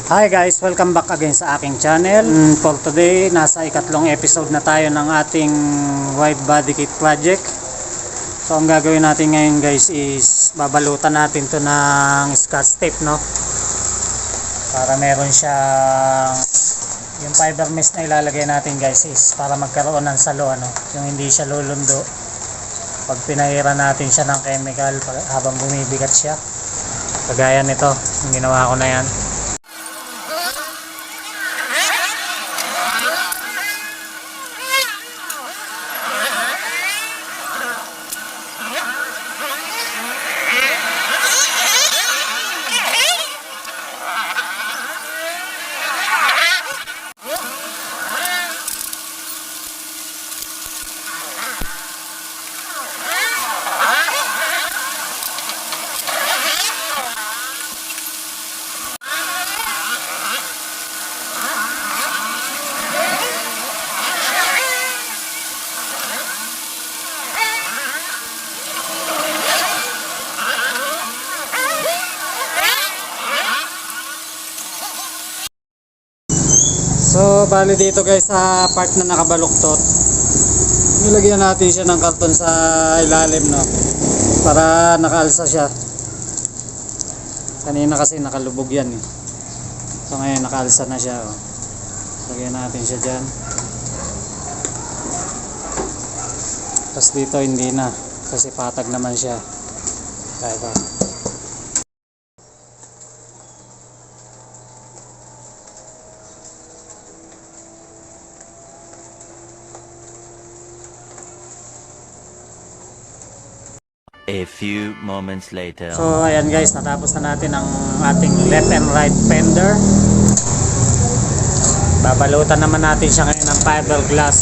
Hi guys, welcome back again sa aking channel. For today, nasa ikatlong episode na tayo ng ating wide body kit project. So ang gagawin natin ngayon guys is babalutan natin to ng scotch tape, no? Para meron siyang yung fiber mesh na ilalagay natin guys is para magkaroon ng salo, ano? Yung hindi siya lulundo pag pinahiran natin siya ng chemical habang bumibigat siya. Kagaya nito, yung ginawa ko na yan. So, bali dito guys sa part na nakabaluktot, nilagyan natin siya ng karton sa ilalim, no? Para nakaalsa siya. Kanina kasi nakalubog yan eh. So ngayon nakaalsa na siya, oh. Lagyan natin siya dyan. Tapos dito hindi na, kasi patag naman siya. Kaya ito. A few moments later. So ayan guys, natapos na natin ang ating left and right fender. Babalutan naman natin siya ngayon ng fiberglass.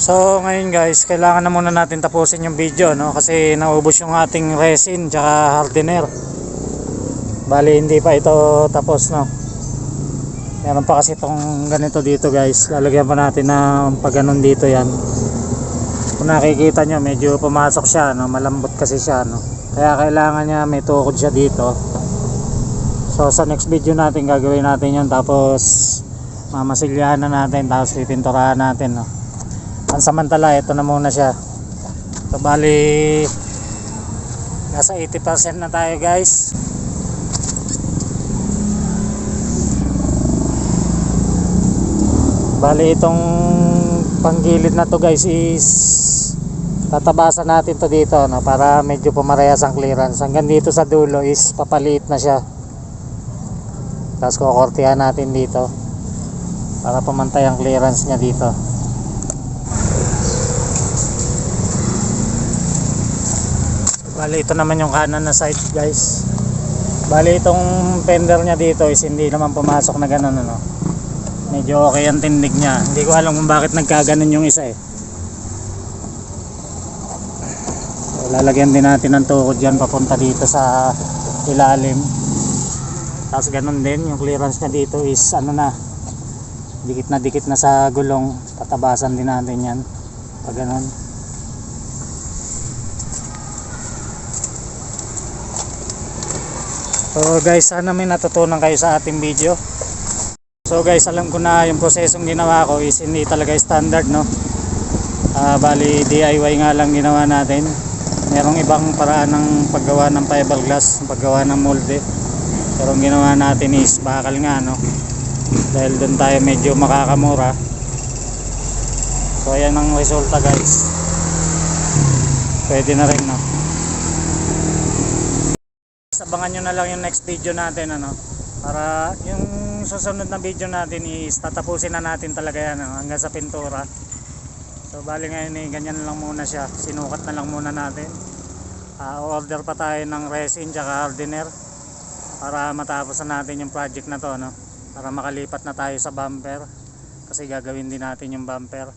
So ngayon guys, kailangan na muna natin tapusin yung video, no? Kasi naubos yung ating resin tsaka hardener. Bali hindi pa ito tapos, no? Meron pa kasi itong ganito dito guys. Lalagyan pa natin ng pagganon dito yan. Kung nakikita nyo, medyo pumasok siya, no? Malambot kasi siya, no? Kaya kailangan niya may tukod siya dito. So sa next video natin gagawin natin yun. Tapos mamasilyahan na natin. Tapos pipinturahan natin, no? Pansamantala ito na muna siya. So bali nasa 80% na tayo guys. Bali itong panggilid na to guys is tatabasan natin to dito, no, para medyo pumarehas ang clearance. Hanggang dito sa dulo is papaliit na siya. Tapos kukortihan natin dito para pumantay ang clearance niya dito. Bali ito naman yung kanan na side guys. Bali itong fender niya dito is hindi naman pumasok na ganun, ano. Medyo okay ang tindig niya. Hindi ko alam kung bakit nagkaganon yung isa eh. So, lalagyan din natin ng tukod dyan papunta dito sa ilalim. Tapos ganun din yung clearance niya dito is ano na, dikit na sa gulong. Tatabasan din natin yan pag ganun. So guys, sana may natutunan kayo sa ating video. So guys, alam ko na yung prosesong ginawa ko is hindi talaga standard, no. Bali DIY nga lang ginawa natin. Merong ibang paraan ng paggawa ng fiberglass, paggawa ng molde. Pero ang ginawa natin is bakal nga, no. Dahil doon tayo medyo makakamura. So ayan ang resulta guys. Pwede na rin, no. Abangan nyo na lang yung next video natin, ano. Para yung susunod na video natin is tatapusin na natin talaga yan, no? Hanggang sa pintura. So bali ngayon eh, ganyan lang muna siya. Sinukat na lang muna natin. Order pa tayo ng resin tsaka hardener para matapos na natin yung project na to, no? Para makalipat na tayo sa bumper kasi gagawin din natin yung bumper.